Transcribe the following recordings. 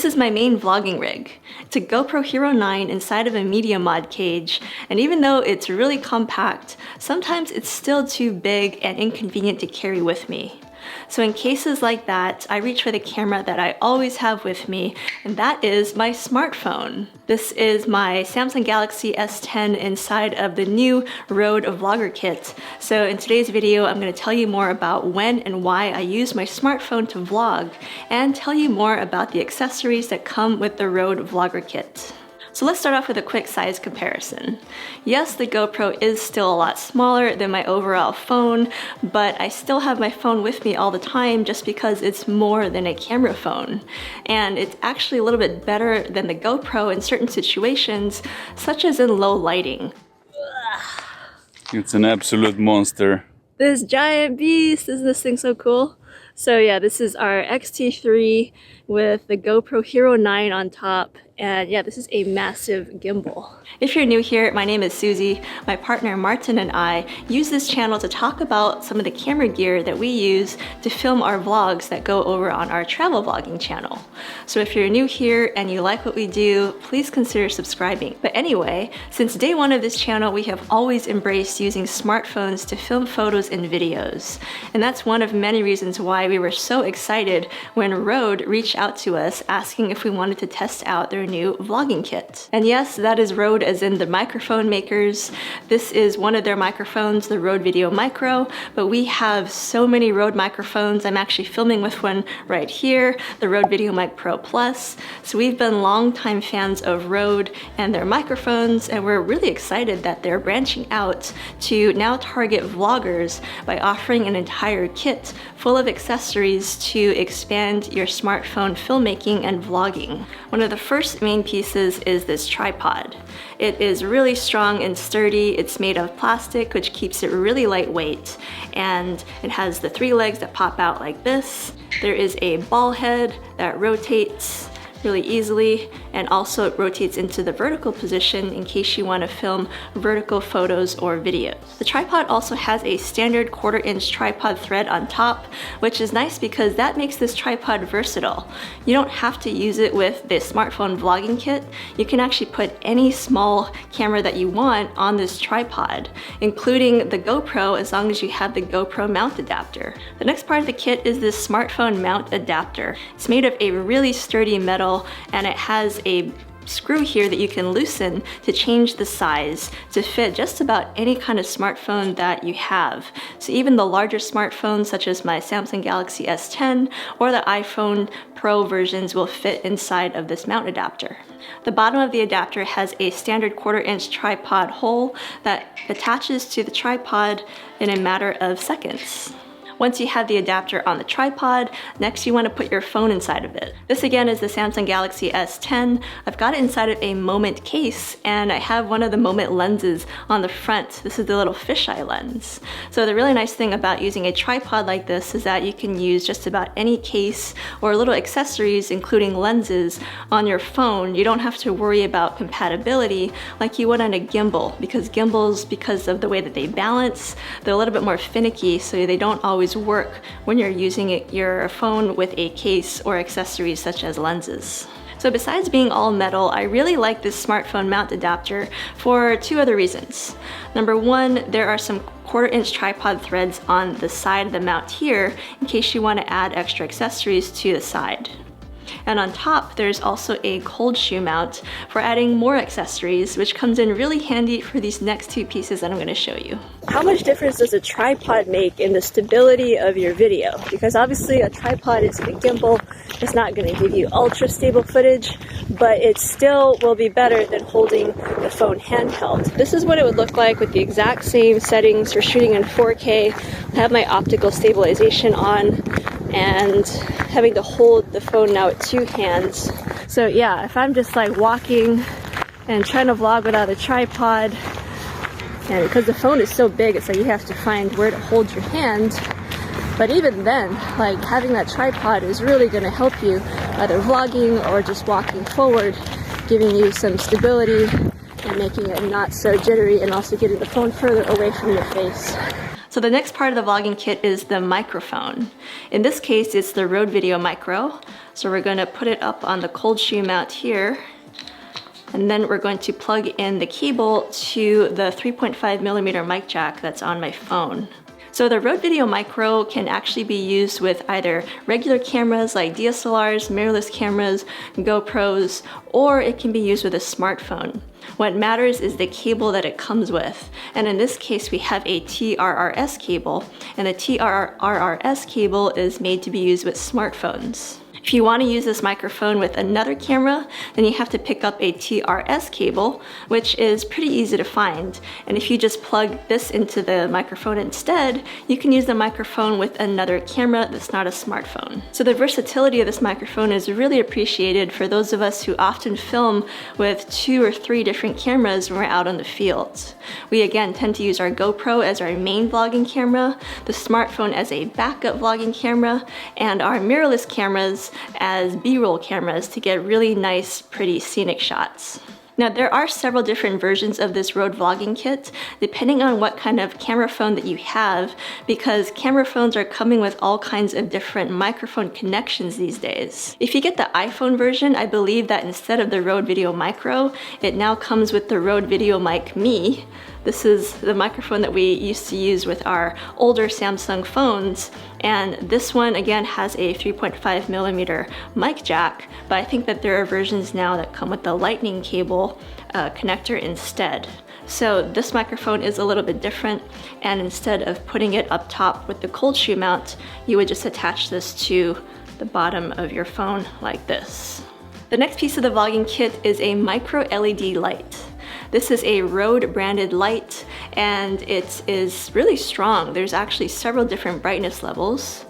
This is my main vlogging rig. It's a GoPro Hero 9 inside of a media mod cage, and even though it's really compact, sometimes it's still too big and inconvenient to carry with me. So in cases like that, I reach for the camera that I always have with me, and that is my smartphone. This is my Samsung Galaxy S10 inside of the new Rode Vlogger kit. So in today's video, I'm going to tell you more about when and why I use my smartphone to vlog, and tell you more about the accessories that come with the Rode Vlogger kit. So let's start off with a quick size comparison. Yes, the GoPro is still a lot smaller than my overall phone, but I still have my phone with me all the time just because it's more than a camera phone. And it's actually a little bit better than the GoPro in certain situations, such as in low lighting. It's an absolute monster. This giant beast, isn't this thing so cool? So yeah, this is our X-T3 with the GoPro Hero 9 on top. And yeah, this is a massive gimbal. If you're new here, my name is Susie. My partner Martin and I use this channel to talk about some of the camera gear that we use to film our vlogs that go over on our travel vlogging channel. So if you're new here and you like what we do, please consider subscribing. But anyway, since day one of this channel, we have always embraced using smartphones to film photos and videos. And that's one of many reasons why we were so excited when Rode reached out to us asking if we wanted to test out their new vlogging kit. And yes, that is Rode as in the microphone makers. This is one of their microphones, the Rode VideoMicro, but we have so many Rode microphones. I'm actually filming with one right here, the Rode VideoMic Pro Plus. So we've been longtime fans of Rode and their microphones, and we're really excited that they're branching out to now target vloggers by offering an entire kit full of accessories to expand your smartphone filmmaking and vlogging. One of the first main pieces is this tripod. It is really strong and sturdy. It's made of plastic, which keeps it really lightweight, and it has the 3 legs that pop out like this. There is a ball head that rotates really easily, and also it rotates into the vertical position in case you want to film vertical photos or videos. The tripod also has a standard 1/4 inch tripod thread on top, which is nice because that makes this tripod versatile. You don't have to use it with the smartphone vlogging kit. You can actually put any small camera that you want on this tripod, including the GoPro, as long as you have the GoPro mount adapter. The next part of the kit is this smartphone mount adapter. It's made of a really sturdy metal, and it has a screw here that you can loosen to change the size to fit just about any kind of smartphone that you have. So even the larger smartphones such as my Samsung Galaxy S10 or the iPhone Pro versions will fit inside of this mount adapter. The bottom of the adapter has a standard 1/4 inch tripod hole that attaches to the tripod in a matter of seconds. Once you have the adapter on the tripod, next you want to put your phone inside of it. This again is the Samsung Galaxy S10. I've got it inside of a Moment case, and I have one of the Moment lenses on the front. This is the little fisheye lens. So the really nice thing about using a tripod like this is that you can use just about any case or little accessories, including lenses, on your phone. You don't have to worry about compatibility like you would on a gimbal, because gimbals, because of the way that they balance, they're a little bit more finicky, so they don't always work when you're using your phone with a case or accessories such as lenses. So besides being all metal, I really like this smartphone mount adapter for 2 other reasons. Number 1, there are some 1/4 inch tripod threads on the side of the mount here in case you want to add extra accessories to the side. And on top, there's also a cold shoe mount for adding more accessories, which comes in really handy for these next 2 pieces that I'm going to show you. How much difference does a tripod make in the stability of your video? Because obviously a tripod is a gimbal. It's not going to give you ultra stable footage, but it still will be better than holding the phone handheld. This is what it would look like with the exact same settings for shooting in 4K. I have my optical stabilization on, and having to hold the phone now with 2 hands. So yeah, if I'm just like walking and trying to vlog without a tripod, and because the phone is so big, it's like you have to find where to hold your hand. But even then, like having that tripod is really going to help you either vlogging or just walking forward, giving you some stability and making it not so jittery, and also getting the phone further away from your face. So the next part of the vlogging kit is the microphone. In this case, it's the Rode VideoMicro. So we're going to put it up on the cold shoe mount here. And then we're going to plug in the cable to the 3.5mm mic jack that's on my phone. So the Rode VideoMicro can actually be used with either regular cameras like DSLRs, mirrorless cameras, GoPros, or it can be used with a smartphone. What matters is the cable that it comes with. And in this case, we have a TRRS cable, and the TRRS cable is made to be used with smartphones. If you want to use this microphone with another camera, then you have to pick up a TRS cable, which is pretty easy to find. And if you just plug this into the microphone instead, you can use the microphone with another camera that's not a smartphone. So the versatility of this microphone is really appreciated for those of us who often film with 2 or 3 different cameras when we're out on the field. We again tend to use our GoPro as our main vlogging camera, the smartphone as a backup vlogging camera, and our mirrorless cameras as B-roll cameras to get really nice, pretty scenic shots. Now there are several different versions of this Rode vlogging kit depending on what kind of camera phone that you have, because camera phones are coming with all kinds of different microphone connections these days. If you get the iPhone version, I believe that instead of the Rode VideoMicro, it now comes with the Rode VideoMic Me. This is the microphone that we used to use with our older Samsung phones, and this one again has a 3.5mm mic jack, but I think that there are versions now that come with the lightning cable connector instead. So this microphone is a little bit different, and instead of putting it up top with the cold shoe mount, you would just attach this to the bottom of your phone like this. The next piece of the vlogging kit is a micro LED light. This is a Rode branded light, and it is really strong. There's actually several different brightness levels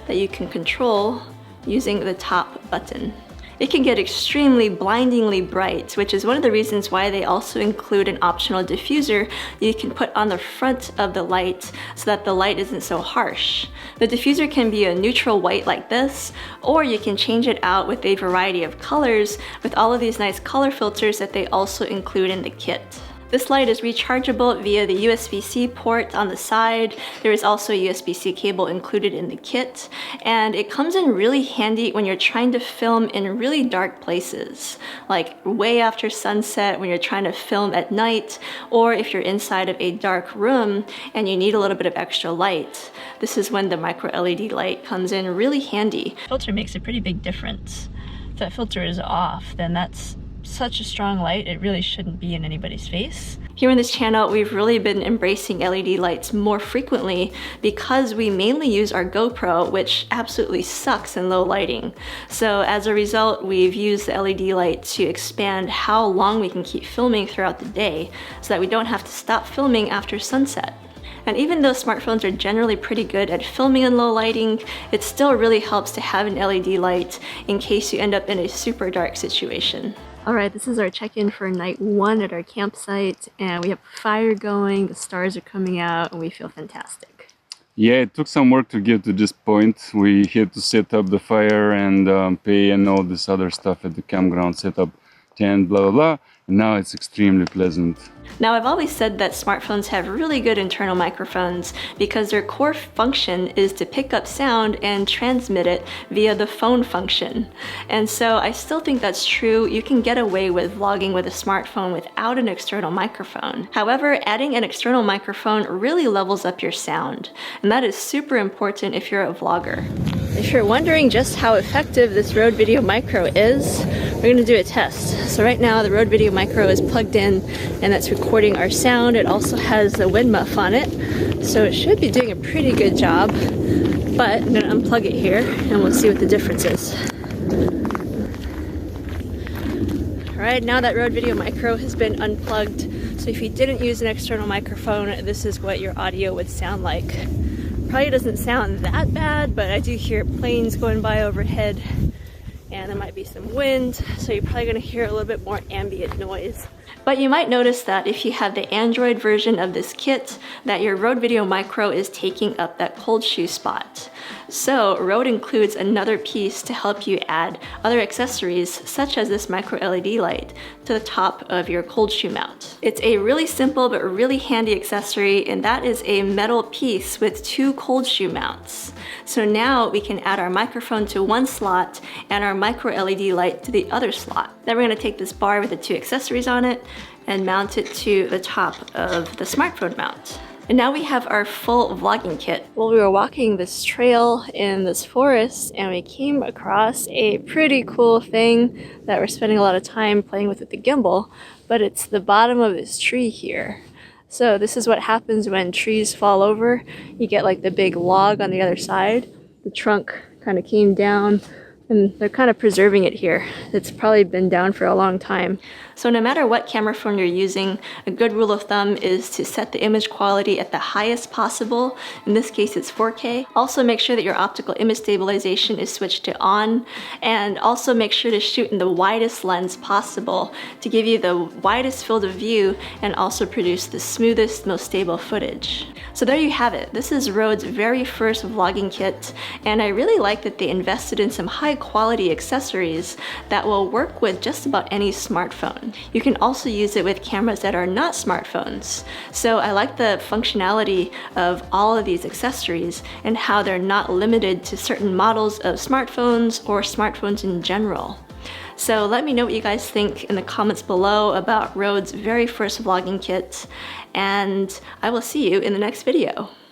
that you can control using the top button. It can get extremely blindingly bright, which is one of the reasons why they also include an optional diffuser you can put on the front of the light so that the light isn't so harsh. The diffuser can be a neutral white like this, or you can change it out with a variety of colors with all of these nice color filters that they also include in the kit. This light is rechargeable via the USB-C port on the side. There is also a USB-C cable included in the kit, and it comes in really handy when you're trying to film in really dark places, like way after sunset when you're trying to film at night, or if you're inside of a dark room and you need a little bit of extra light. This is when the micro LED light comes in really handy. Filter makes a pretty big difference. If that filter is off, then that's such a strong light, it really shouldn't be in anybody's face. Here on this channel, we've really been embracing LED lights more frequently because we mainly use our GoPro, which absolutely sucks in low lighting. So as a result, we've used the LED light to expand how long we can keep filming throughout the day so that we don't have to stop filming after sunset. And even though smartphones are generally pretty good at filming in low lighting, it still really helps to have an LED light in case you end up in a super dark situation. Alright, this is our check-in for night 1 at our campsite, and we have a fire going, the stars are coming out, and we feel fantastic. Yeah, it took some work to get to this point. We had to set up the fire and pay and all this other stuff at the campground, set up tent, blah blah blah, and now it's extremely pleasant. Now, I've always said that smartphones have really good internal microphones because their core function is to pick up sound and transmit it via the phone function. And so I still think that's true. You can get away with vlogging with a smartphone without an external microphone. However, adding an external microphone really levels up your sound, and that is super important if you're a vlogger. If you're wondering just how effective this Rode VideoMicro is, we're going to do a test. So right now the Rode VideoMicro is plugged in, and that's recording our sound. It also has the wind muff on it, so it should be doing a pretty good job. But I'm going to unplug it here and we'll see what the difference is. Alright, now that Rode VideoMicro has been unplugged, so if you didn't use an external microphone, this is what your audio would sound like. Probably doesn't sound that bad, but I do hear planes going by overhead, and there might be some wind, so you're probably going to hear a little bit more ambient noise. But you might notice that if you have the Android version of this kit, that your Rode VideoMicro is taking up that cold shoe spot. So Rode includes another piece to help you add other accessories such as this micro LED light to the top of your cold shoe mount. It's a really simple but really handy accessory, and that is a metal piece with 2 cold shoe mounts. So now we can add our microphone to one slot and our micro LED light to the other slot. Then we're going to take this bar with the 2 accessories on it and mount it to the top of the smartphone mount. And now we have our full vlogging kit. Well, we were walking this trail in this forest and we came across a pretty cool thing that we're spending a lot of time playing with the gimbal, but it's the bottom of this tree here. So this is what happens when trees fall over. You get like the big log on the other side. The trunk kind of came down and they're kind of preserving it here. It's probably been down for a long time. So no matter what camera phone you're using, a good rule of thumb is to set the image quality at the highest possible. In this case, it's 4K. Also make sure that your optical image stabilization is switched to on, and also make sure to shoot in the widest lens possible to give you the widest field of view and also produce the smoothest, most stable footage. So there you have it. This is Rode's very first vlogging kit, and I really like that they invested in some high quality accessories that will work with just about any smartphone. You can also use it with cameras that are not smartphones. So I like the functionality of all of these accessories and how they're not limited to certain models of smartphones or smartphones in general. So let me know what you guys think in the comments below about Rode's very first vlogging kit, and I will see you in the next video.